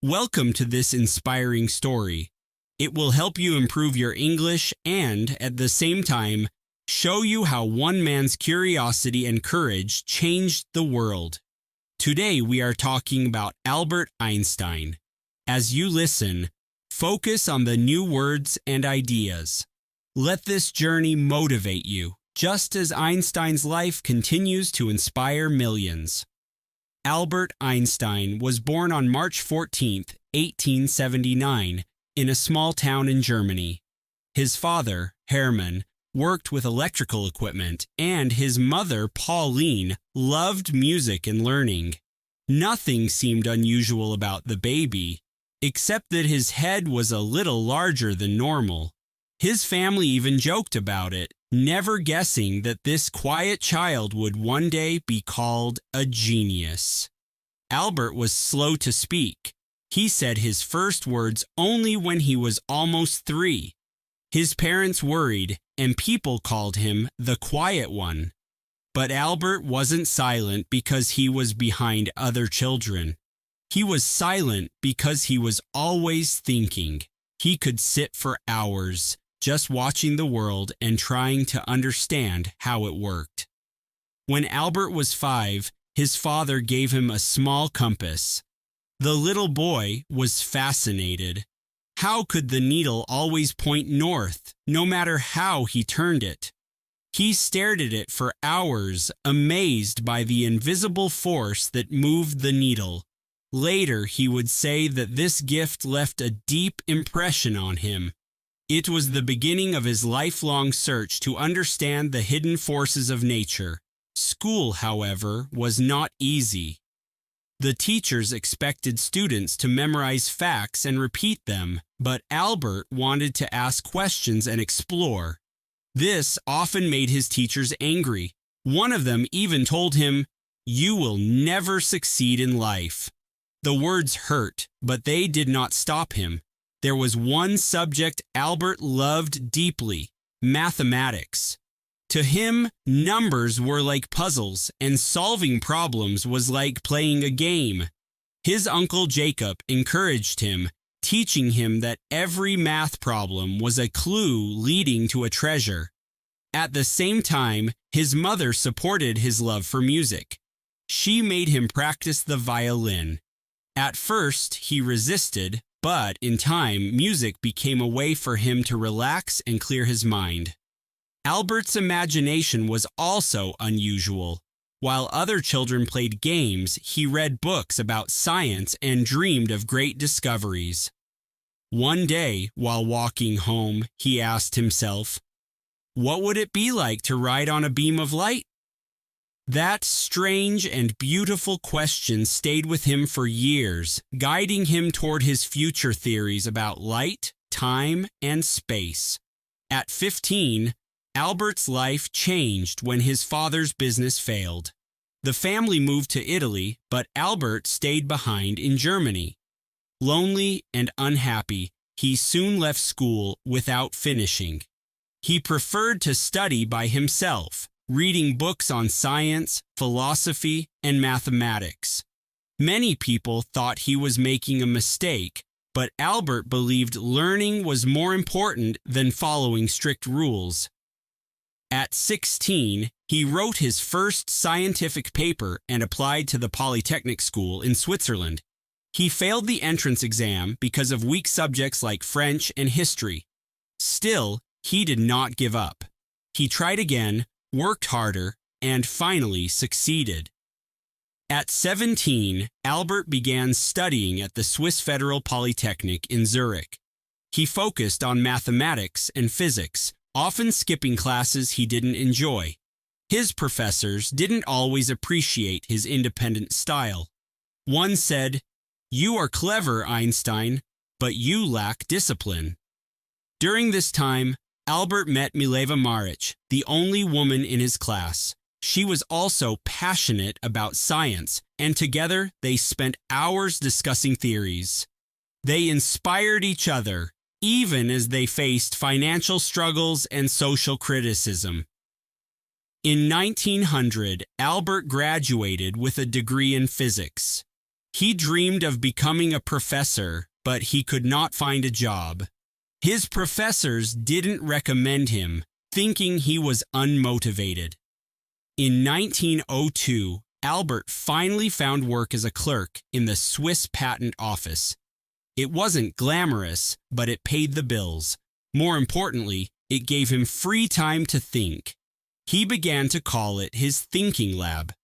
Welcome to this inspiring story. It will help you improve your English and, at the same time, show you how one man's curiosity and courage changed the world. Today we are talking about Albert Einstein. As you listen, focus on the new words and ideas. Let this journey motivate you, just as Einstein's life continues to inspire millions. Albert Einstein was born on March 14, 1879, in a small town in Germany. His father, Hermann, worked with electrical equipment, and his mother, Pauline, loved music and learning. Nothing seemed unusual about the baby, except that his head was a little larger than normal. His family even joked about it, never guessing that this quiet child would one day be called a genius. Albert was slow to speak. He said his first words only when he was almost 3. His parents worried, and people called him the quiet one. But Albert wasn't silent because he was behind other children. He was silent because he was always thinking. He could sit for hours, just watching the world and trying to understand how it worked. When Albert was 5, his father gave him a small compass. The little boy was fascinated. How could the needle always point north, no matter how he turned it? He stared at it for hours, amazed by the invisible force that moved the needle. Later, he would say that this gift left a deep impression on him. It was the beginning of his lifelong search to understand the hidden forces of nature. School, however, was not easy. The teachers expected students to memorize facts and repeat them, but Albert wanted to ask questions and explore. This often made his teachers angry. One of them even told him, "You will never succeed in life." The words hurt, but they did not stop him. There was one subject Albert loved deeply: mathematics. To him, numbers were like puzzles, and solving problems was like playing a game. His uncle Jacob encouraged him, teaching him that every math problem was a clue leading to a treasure. At the same time, his mother supported his love for music. She made him practice the violin. At first, he resisted, but in time, music became a way for him to relax and clear his mind. Albert's imagination was also unusual. While other children played games, he read books about science and dreamed of great discoveries. One day, while walking home, he asked himself, "What would it be like to ride on a beam of light?" That strange and beautiful question stayed with him for years, guiding him toward his future theories about light, time, and space. At 15, Albert's life changed when his father's business failed. The family moved to Italy, but Albert stayed behind in Germany. Lonely and unhappy, he soon left school without finishing. He preferred to study by himself, reading books on science, philosophy, and mathematics. Many people thought he was making a mistake, but Albert believed learning was more important than following strict rules. At 16, he wrote his first scientific paper and applied to the Polytechnic School in Switzerland. He failed the entrance exam because of weak subjects like French and history. Still, he did not give up. He tried again, worked harder, and finally succeeded. At 17, Albert began studying at the Swiss Federal Polytechnic in Zurich. He focused on mathematics and physics, often skipping classes he didn't enjoy. His professors didn't always appreciate his independent style. One said, "You are clever, Einstein, but you lack discipline." During this time, Albert met Mileva Maric, the only woman in his class. She was also passionate about science, and together they spent hours discussing theories. They inspired each other, even as they faced financial struggles and social criticism. In 1900, Albert graduated with a degree in physics. He dreamed of becoming a professor, but he could not find a job. His professors didn't recommend him, thinking he was unmotivated. In 1902, Albert finally found work as a clerk in the Swiss Patent Office. It wasn't glamorous, but it paid the bills. More importantly, it gave him free time to think. He began to call it his thinking lab.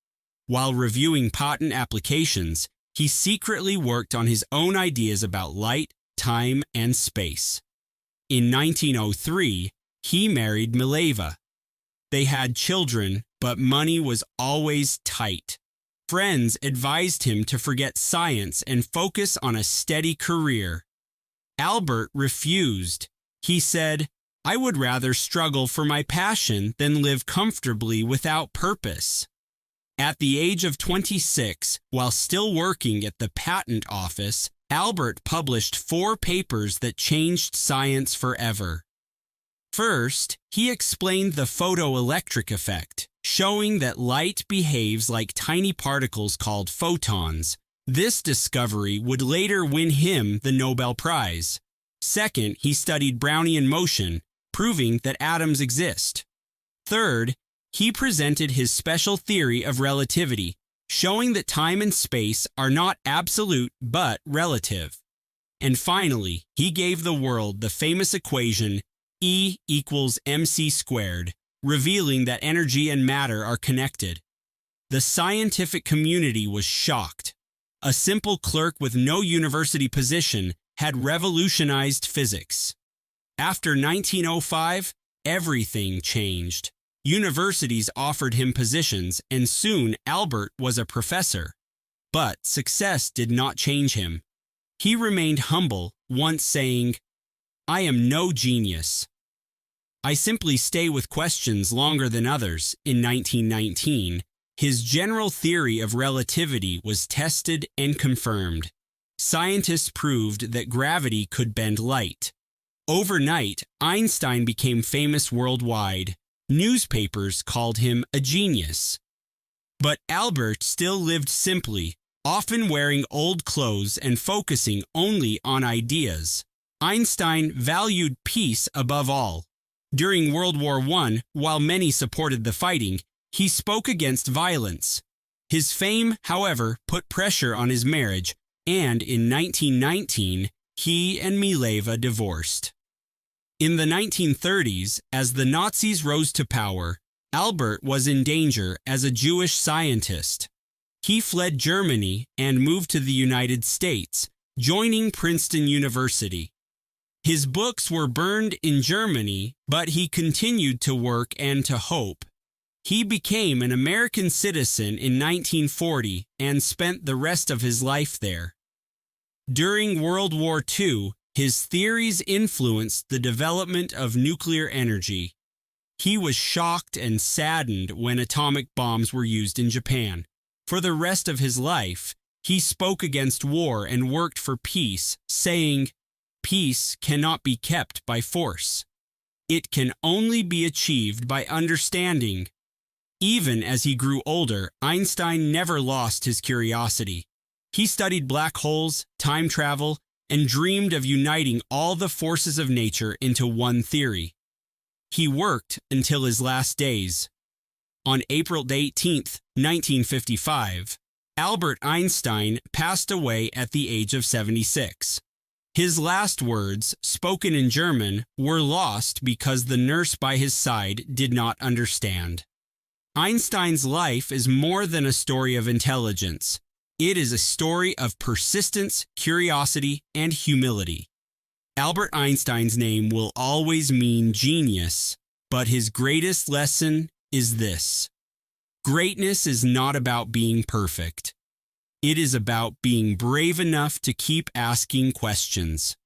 While reviewing patent applications, he secretly worked on his own ideas about light, time, and space. In 1903, he married Mileva. They had children, but money was always tight. Friends advised him to forget science and focus on a steady career. Albert refused. He said, "I would rather struggle for my passion than live comfortably without purpose." At the age of 26, while still working at the patent office, Albert published 4 papers that changed science forever. First, he explained the photoelectric effect, showing that light behaves like tiny particles called photons. This discovery would later win him the Nobel Prize. Second, he studied Brownian motion, proving that atoms exist. Third, he presented his special theory of relativity, showing that time and space are not absolute but relative. And finally, he gave the world the famous equation E equals mc squared, revealing that energy and matter are connected. The scientific community was shocked. A simple clerk with no university position had revolutionized physics. After 1905, everything changed. Universities offered him positions, and soon Albert was a professor. But success did not change him. He remained humble, once saying, "I am no genius. I simply stay with questions longer than others." In 1919, his general theory of relativity was tested and confirmed. Scientists proved that gravity could bend light. Overnight, Einstein became famous worldwide. Newspapers called him a genius. But Albert still lived simply, often wearing old clothes and focusing only on ideas. Einstein valued peace above all. During World War I, while many supported the fighting, he spoke against violence. His fame, however, put pressure on his marriage, and in 1919, he and Mileva divorced. In the 1930s, as the Nazis rose to power, Albert was in danger as a Jewish scientist. He fled Germany and moved to the United States, joining Princeton University. His books were burned in Germany, but he continued to work and to hope. He became an American citizen in 1940 and spent the rest of his life there. During World War II, his theories influenced the development of nuclear energy. He was shocked and saddened when atomic bombs were used in Japan. For the rest of his life, he spoke against war and worked for peace, saying, "Peace cannot be kept by force. It can only be achieved by understanding." Even as he grew older, Einstein never lost his curiosity. He studied black holes, time travel, and dreamed of uniting all the forces of nature into one theory. He worked until his last days. On April 18, 1955, Albert Einstein passed away at the age of 76. His last words, spoken in German, were lost because the nurse by his side did not understand. Einstein's life is more than a story of intelligence. It is a story of persistence, curiosity, and humility. Albert Einstein's name will always mean genius, but his greatest lesson is this: greatness is not about being perfect. It is about being brave enough to keep asking questions.